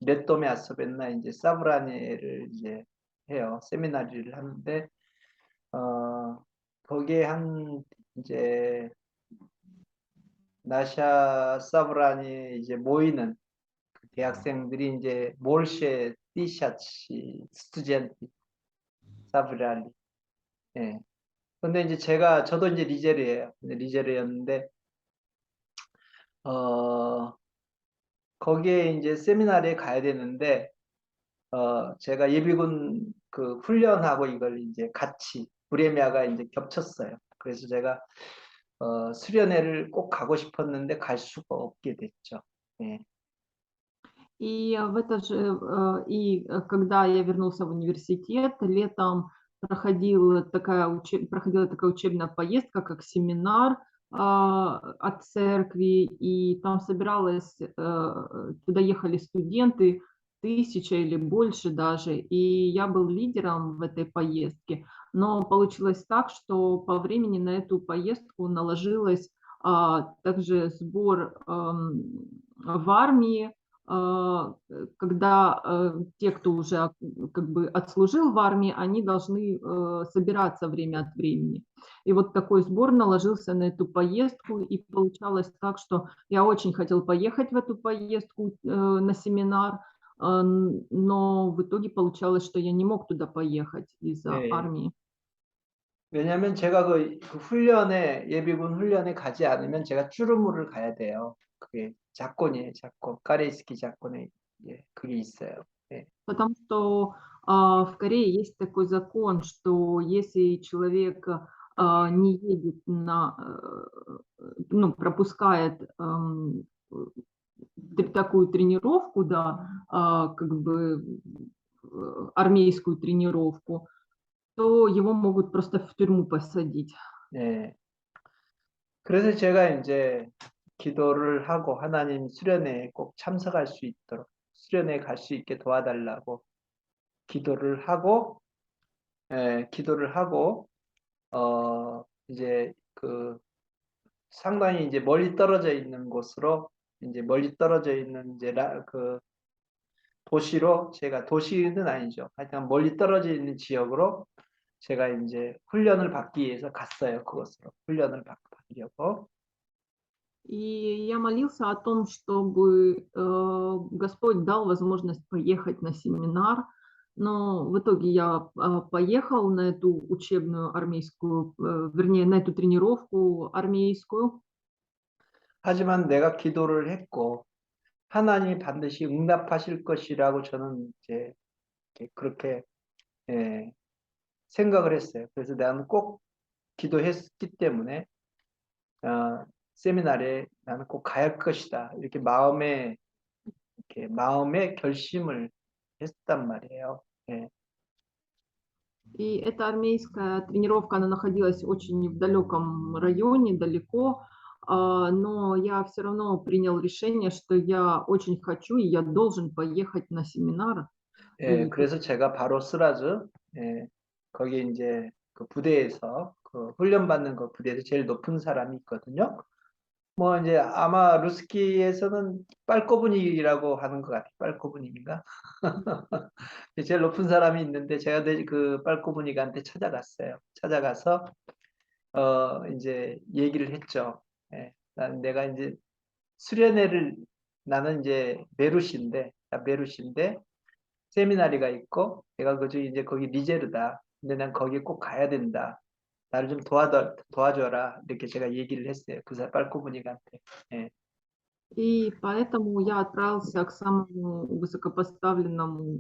레토메 아소벤나 이제 사브라니를 이제 해요. 세미나리를 하는데 거기에 한 이제 나샤 사브라니에 이제 모이는 그 대학생들이 이제 몰셰 티샤치 스투젠티 사브라니. 예. 근데 이제 저도 이제 리제르예요. 리제르였는데 거기에 이제 세미나리에 가야 되는데 제가 예비군 그 훈련하고 이걸 이제 같이 부레미아가 이제 겹쳤어요. 그래서 제가 수련회를 꼭 가고 싶었는데 갈 수가 없게 됐죠. 예. И когда я вернулся в университет, летом проходила такая учебная поездка, как семинар от церкви, и там туда ехали студенты, 1000 или больше даже, и я был лидером в этой поездке. Но получилось так, что по времени на эту поездку наложилось также сбор в армии, когда те, кто уже как бы отслужил в армии, они должны собираться время от времени. И вот такой сбор наложился на эту поездку, и получалось так, что я очень хотел поехать в эту поездку на семинар, но в итоге получалось, что я не мог туда поехать из-за 예. армии. 왜냐하면 제가 그 훈련에 예비군 훈련에 가지 않으면 제가 쭈르무를 가야 돼요. 그게 작권이에요, 작권. 까레이스키 작권에 예, 그게 있어요. 예. Потому что в Корее есть такой закон, что если человек не едет ну, пропускает такую тренировку, да, как бы армейскую тренировку, то его могут просто в тюрьму посадить. 예. 그래서 제가 이제 기도를 하고 하나님 수련회에 꼭 참석할 수 있도록 수련회에 갈 수 있게 도와달라고 기도를 하고 이제 그 상당히 이제 멀리 떨어져 있는 곳으로 이제 멀리 떨어져 있는 이제 그 도시로 제가 도시는 아니죠. 하여튼 멀리 떨어져 있는 지역으로 제가 이제 훈련을 받기 위해서 갔어요. 그곳으로 훈련을 받으려고. И я молился о том, чтобы Господь дал возможность поехать на семинар, но в итоге я поехал на эту учебную армейскую, вернее, на эту тренировку армейскую. 하지만 내가 기도를 했고 하나님이 반드시 응답하실 것이라고 저는 이제 그렇게 생각을 했어요. 그래서 나는 꼭 기도했기 때문에 세미나리에 나는 꼭 가야 할 것이다. 이렇게 마음의 결심을 했단 말이에요. 예. И эта армейская тренировка, она находилась очень в далеком районе, далеко, но я все равно принял решение, что я очень хочу и я должен поехать на семинар. 예, 그래서 제가 바로 스라즈 거기 이제 그 부대에서 그 훈련받는 그 부대에서 제일 높은 사람이 있거든요. 뭐 이제 아마 루스키에서는 빨꼬부닉이라고 하는 것 같아요. 빨꼬부닉인가? 제일 높은 사람이 있는데 제가 그 빨꼬부닉한테 찾아갔어요. 찾아가서 이제 얘기를 했죠. 예, 내가 이제 수련회를 나는 이제 메루시인데 세미나리가 있고 내가 그중 이제 거기 리제르다. 근데 난 거기 꼭 가야 된다. 나를 좀 도와줘라. 이렇게 제가 얘기를 했어요. 그 빨꼬부닉한테. 예. И поэтому я отправился к самому высокопоставленному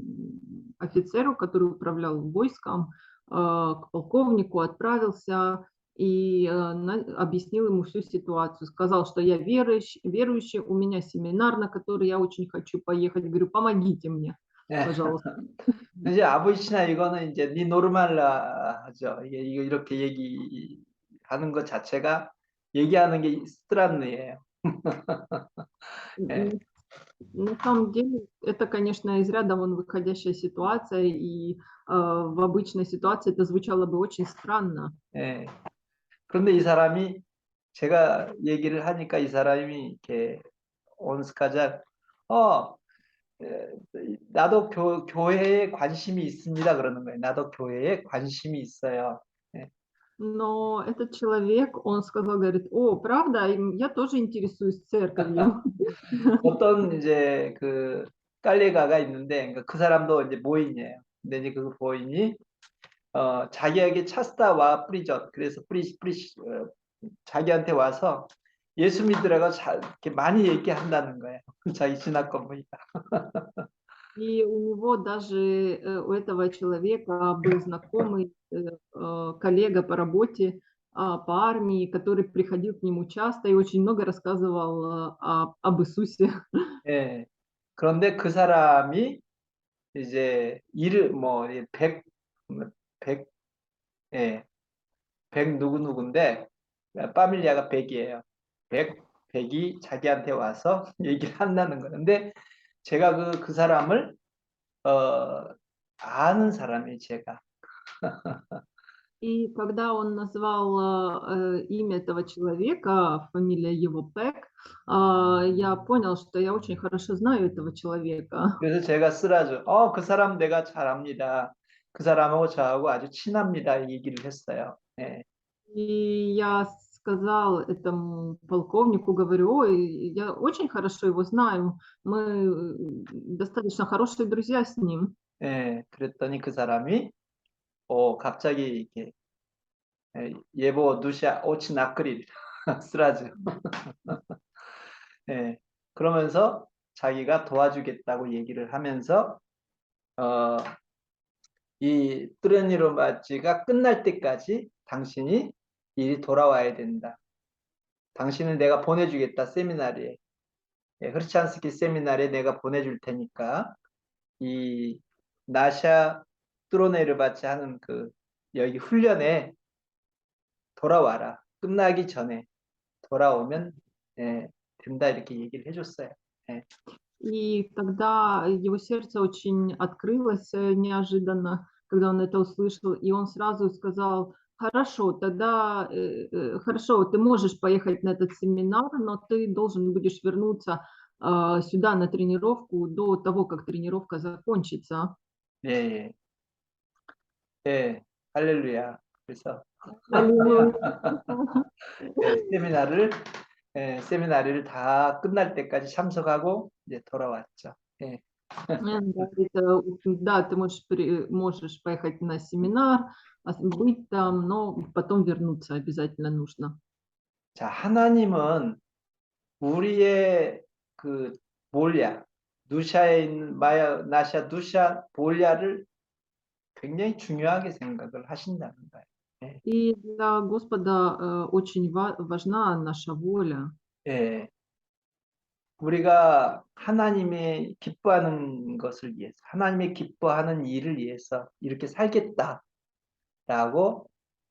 офицеру, который управлял войском, к полковнику, отправился и объяснил ему всю ситуацию. Сказал, что я верующий, у меня семинар, на который я очень хочу поехать. Говорю, помогите мне, 예. пожалуйста. 이제 아보이시나 이거는 이제 니 노르말라 하죠. 이거 이렇게 얘기하는 것 자체가 얘기하는 게 스트란느예요. 예. На самом деле, это, конечно, из ряда вон выходящая ситуация, и в обычной ситуации это звучало бы очень странно. 예. 그런데 이 사람이 제가 얘기를 하니까 이 사람이 이렇게 온스카자 나도 교회에 관심이 있습니다 그러는 거예요. 나도 교회에 관심이 있어요. 예. Но этот человек, он сказал, говорит, о, правда, я тоже интересуюсь церковью. 어떤 이제 그 깔레가가 있는데 그러니까 그 사람도 이제 모인이에요. 근데 이제 그 모인이 자기에게 차스다와 프리젓 그래서 자기한테 와서 예수 믿으라고 이렇게 많이 얘기한다는 거예요. 자기 신학권 보니까. И у него даже, у этого человека был знакомый коллега по работе, по армии, который приходил к нему часто и очень много рассказывал об Иисусе. 예. 그런데 그 사람이 이제 백, 예, 백 누구누구인데 파밀리아가 백이에요. 백이 자기한테 와서 얘기를 한다는 거예요. 근데 제가 그 사람을 아는 사람이에요, 제가. И когда он назвал имя этого человека, фамилия его Пек, я понял, что я очень хорошо знаю этого человека. 그래서 제가 쓰라죠. 그 사람 내가 잘 압니다. 그 사람하고 저하고 아주 친합니다. 이 얘기를 했어요. 예. И я сказал этому полковнику, говорю, ой, я очень хорошо его знаю, мы достаточно хорошие друзья с ним. 예. 그랬더니 그 사람이 갑자기 이렇게 예보 누샤 오치 나크릴 쓰라죠. 예. 그러면서 자기가 도와주겠다고 얘기를 하면서 이 뚜레니로마치가 끝날 때까지 당신이 일이 돌아와야 된다. 당신을 내가 보내주겠다 세미나리에. 예, 흐르찬스키 세미나리에 내가 보내줄 테니까 이 나샤 뚜로네르바치 하는 그 여기 훈련에 돌아와라. 끝나기 전에 돌아오면 된다 이렇게 얘기를 해줬어요. 예. И тогда его сердце очень открылось неожиданно, когда он это услышал, и он сразу сказал, хорошо, тогда, хорошо, ты можешь поехать на этот семинар, но ты должен будешь вернуться сюда на тренировку до того, как тренировка закончится. 예, 예. 예, 할렐루야. 그래서 Аллилуйя. 세미나리를 다 끝날 때까지 참석하고 이제 돌아왔죠. 예. Он говорит, да, ты можешь поехать на семинар, быть там, но потом вернуться обязательно нужно. 자, 하나님은 우리의 그 누샤에 있는 나샤, 누샤, 볼야를 굉장히 중요하게 생각을 하신다는 거예요. И для Господа очень важна наша воля. 예. 우리가 하나님의 기뻐하는 것을 위해서, 하나님의 기뻐하는 일을 위해서 이렇게 살겠다라고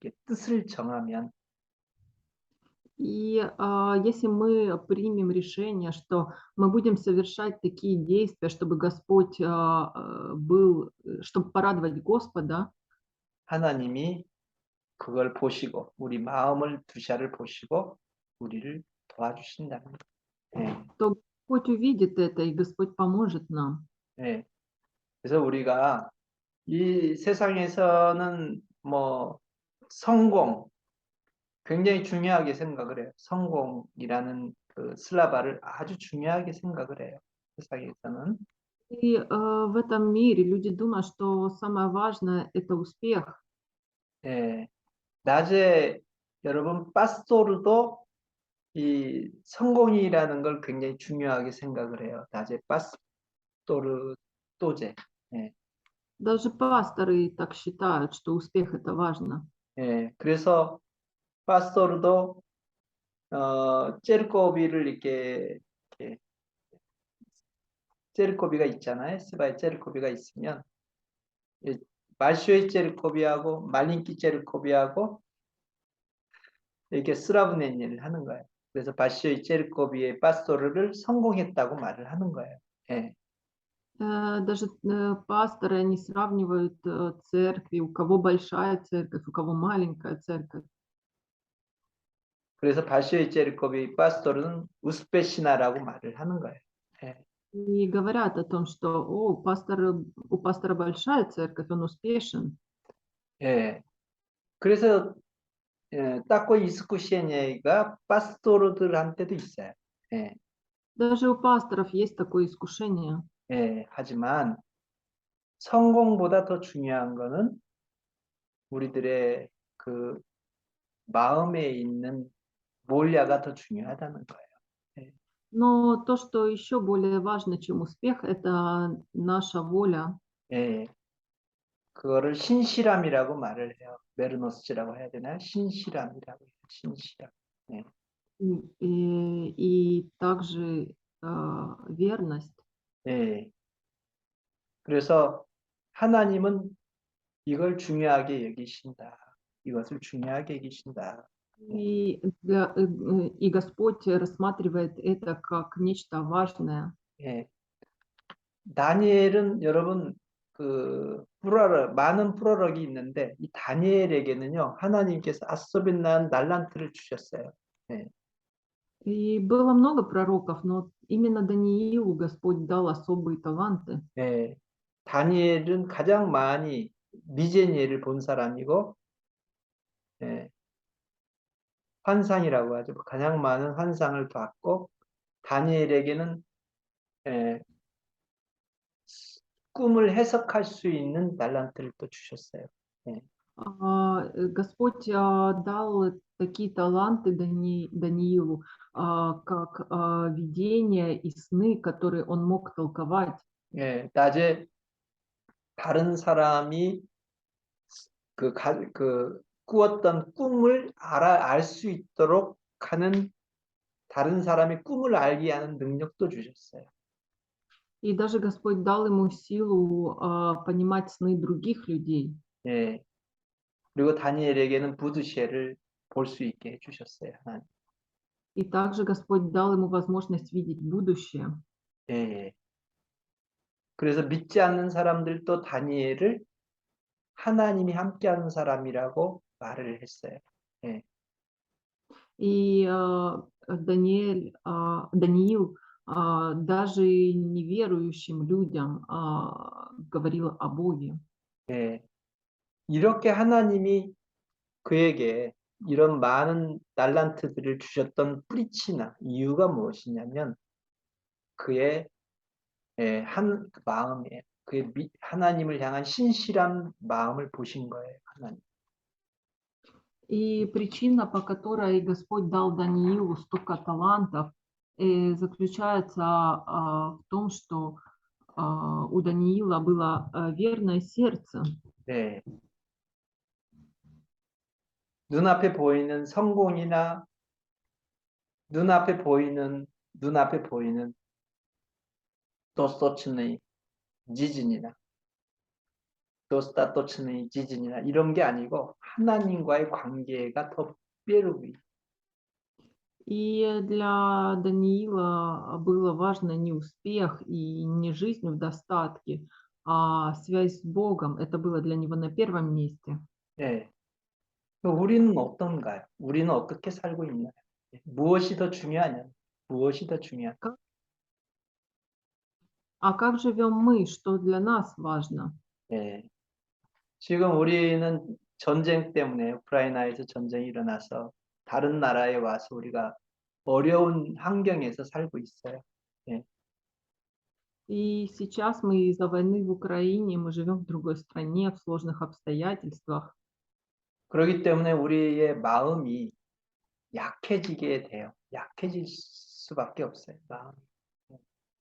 이렇게 뜻을 정하면 И если мы примем решение, что мы будем совершать такие действия, чтобы Господь был, чтобы порадовать Господа, 하나님이 그걸 보시고 우리 마음을 두샤를 보시고 우리를 도와주신다는 거예요. то Господь увидит это, и Господь поможет нам. 예. 그래서 우리가 이 세상에서는 뭐 성공 굉장히 중요하게 생각을 해요. 성공이라는 그 슬라바를 아주 중요하게 생각을 해요. 세상에서는. И в этом мире люди думают, что самое важное– это успех. 예. 낮에 여러분 파스토르도 이 성공이라는 걸 굉장히 중요하게 생각을 해요. 낮에 파스토르 또제. 예. Даже пасторы так считают, что успех– это важно. 예. 그래서 파스토르도 째르코비를 이렇게 째르코비가 있잖아요. 스바에 째르코비가 있으면 말쇼이 째르코비하고 말린키 째르코비하고 이렇게 스라브네니를 하는 거예요. 그래서 바쇼이 째르코비의 파스토르를 성공했다고 말을 하는 거예요. 예. Даже пасторы, они сравнивают церкви, у кого большая церковь, у кого маленькая церковь. 그래서 바쇼이 째르코비 파스토르는 우스페시나라고 말을 하는 거예요. 예. И говорят о том, что у пастора большая церковь, он успешен. 예. 그래서 따꼬 이스쿠시에니가 파스토르들한테도 있어요. 예. Даже у пасторов есть такое искушение. 예. 하지만 성공보다 더 중요한 거는 우리들의 그 마음에 있는 몰야가 더 중요하다는 거예요. Но то, что еще более важно, чем успех, это наша воля. 예. 그거를 신실함이라고 말을 해요. 메르노스라고 해야 되나요? 신실함이라고 해요. 신실함. 예. И также верность. 예. 그래서 하나님은 이걸 중요하게 여기신다. 이것을 중요하게 여기신다. И Господь рассматривает это как нечто важное. 예. 다니엘은 여러분 그 많은 프로럭이 있는데 이 다니엘에게는요 하나님께서 아소벤난 달란트를 주셨어요. 예. И было много пророков, но именно Даниилу Господь дал особые таланты. 예. 다니엘은 가장 많이 미제니엘을 본 사람이고, 예. 환상이라고 하죠. 가장 많은 환상을 봤고, 다니엘에게는 꿈을 해석할 수 있는 달란트를 또 주셨어요. 예. Господь дал такие таланты Даниилу, как видения и сны, которые он мог толковать. 예. 낮에 다른 사람이 꾸었던 꿈을 알 수 있도록 하는 다른 사람의 꿈을 알게 하는 능력도 주셨어요. И даже Господь дал ему силу понимать сны других людей. 예. 그리고 다니엘에게는 부드시에를 볼 수 있게 해주셨어요. 하나님. И также Господь дал ему возможность видеть будущее. 예. 그래서 믿지 않는 사람들도 다니엘을 하나님이 함께하는 사람이라고 말을 했어요. 예. И Даниил даже неверующим людям говорил о Боге. 예. 이렇게 하나님이 그에게 이런 많은 달란트들을 주셨던 뿌리치나 이유가 무엇이냐면 그의 한 마음에 그의 하나님을 향한 신실한 마음을 보신 거예요. 하나님. И причина, по которой Господь дал Даниилу столько талантов, заключается в том, что у Даниила было верное сердце. 네. 눈앞에 보이는 성공이나 눈앞에 보이는 도스토츠의 지진이나 도스타토츠의 지진이나 이런 게 아니고 하나님과의 관계가 더 первый. И для Даниила было важно не успех и не жизнь в достатке, а связь с Богом. Это было для него на первом месте. 예. 우리는 어떤가요? 우리는 어떻게 살고 있나요? 무엇이 더 중요하냐? 무엇이 더 중요하냐? А как живем мы? Что для нас важно? 예. 지금 우리는 전쟁 때문에 우크라이나에서 전쟁이 일어나서 다른 나라에 와서 우리가 어려운 환경에서 살고 있어요. 예. И сейчас мы из-за войны в Украине, мы живем в другой стране, в сложных обстоятельствах. 그렇기 때문에 우리의 마음이 약해지게 돼요. 약해질 수밖에 없어요. 마음.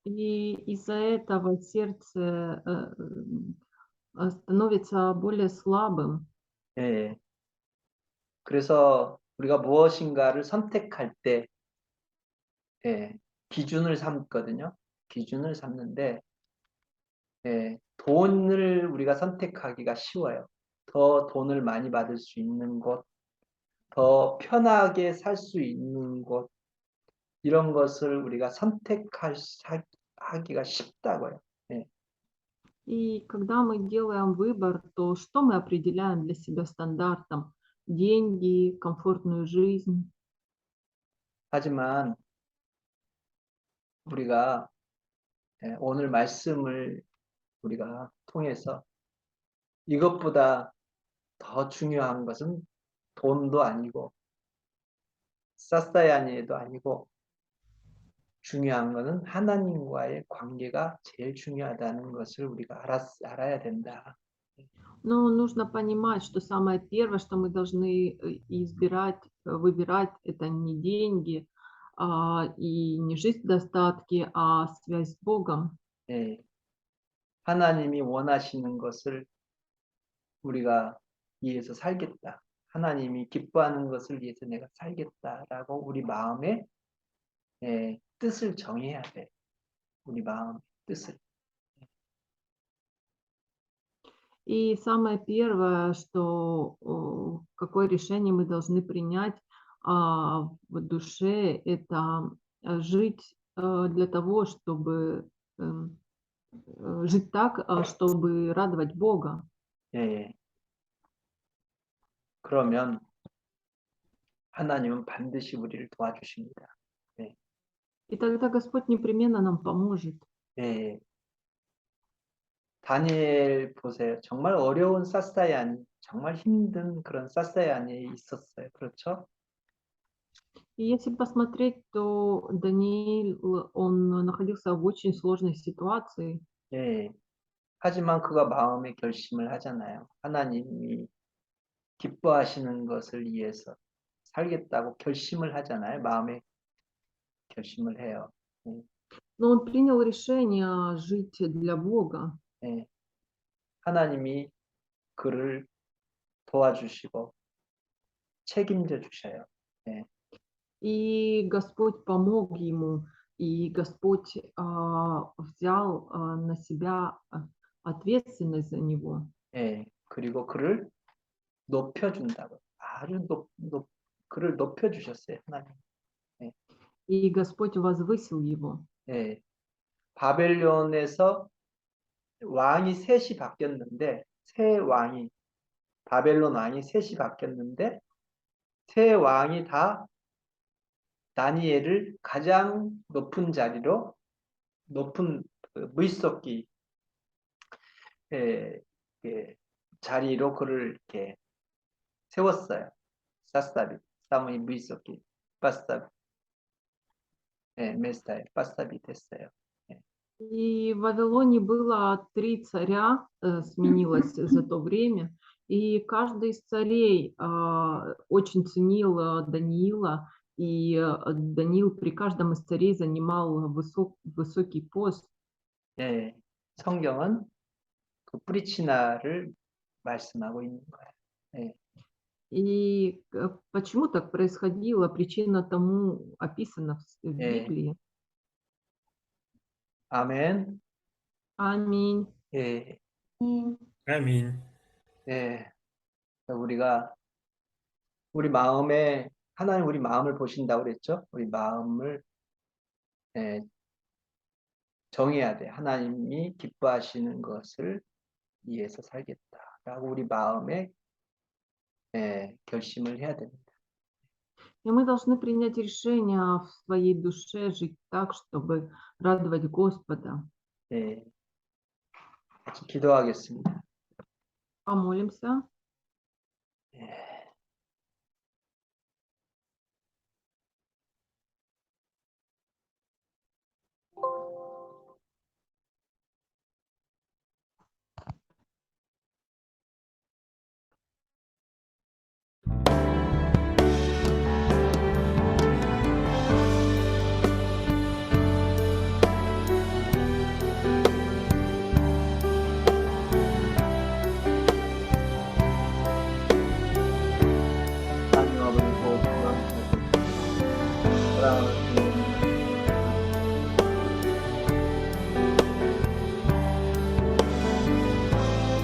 И из-за этого сердце становится более слабым. 예. 그래서 우리가 무엇인가를 선택할 때 예, 기준을 삼거든요. 기준을 삼는데 돈을 우리가 선택하기가 쉬워요. 더 돈을 많이 받을 수 있는 곳, 더 편하게 살 수 있는 곳, 이런 것을 우리가 하기가 쉽다고요. 예. И когда мы делаем выбор, то что мы определяем для себя стандартом? Деньги, комфортную жизнь. 하지만 우리가 오늘 말씀을 우리가 통해서 이것보다 더 중요한 것은 돈도 아니고 사스다야니에도 아니고 중요한 것은 하나님과의 관계가 제일 중요하다는 것을 우리가 알아야 된다. Но нужно понимать, что самое первое, что мы должны выбирать, это не деньги и не жизнь в достатке, а связь с Богом. 예, 하나님이 원하시는 것을 우리가 위해서 살겠다. 하나님이 기뻐하는 것을 위해서 내가 살겠다라고 우리 마음에 뜻을 정해야 돼. 우리 마음의 뜻을. И самое первое, что какое решение мы должны принять в душе, это жить для того, чтобы жить так, чтобы радовать Бога. 예, 그러면 하나님은 반드시 우리를 도와주십니다. И тогда Господь непременно нам поможет. 예, 다니엘 보세요. 정말 어려운 사스다야니, 정말 힘든 그런 사스다야니에 있었어요. 그렇죠? И если посмотреть, то Даниил, он находился в очень сложной ситуации, 예. 하지만 그가 마음의 결심을 하잖아요. 하나님이 기뻐하시는 것을 위해서 살겠다고 결심을 하잖아요. 마음에 결심을 해요. но он принял решение жить для Бога. 예. 하나님이 그를 도와주시고 책임져 주셔요. 예. И Господь помог ему, и Господь взял на себя ответственность за него. 예. 그리고 그를 높여준다고. 아주 그를 높여주셨어요. 하나님. И Господь возвысил его. 예. 바벨론에서 왕이 셋이 바뀌었는데 바벨론 왕이 셋이 바뀌었는데 세 왕이 다 다니엘을 가장 높은 자리로 높은 무이석기 자리로 그를 이렇게 세웠어요. 사스다비, 사무이 무이석기, 바스다비, 메스타이, 바스다비 됐어요. И в Вавилоне было 3 царя, сменилось за то время, и каждый из царей очень ценил Даниила, и Даниил при каждом из царей занимал высокий пост. 예, 성경은 그 뿌리치나를 말씀하고 있는 거예요. 예. И почему так происходило? Причина тому описана в Библии. 아멘. Аминь. 예, Аминь. 예. 우리가 우리 마음에 하나님 우리 마음을 보신다고 그랬죠? 우리 마음을 정해야 돼. 하나님이 기뻐하시는 것을 위해서 살겠다라고 우리 마음에 결심을 해야 됩니다. И мы должны принять решение в своей душе жить так, чтобы радовать Господа. 예. 같이 기도하겠습니다. Помолимся. 예.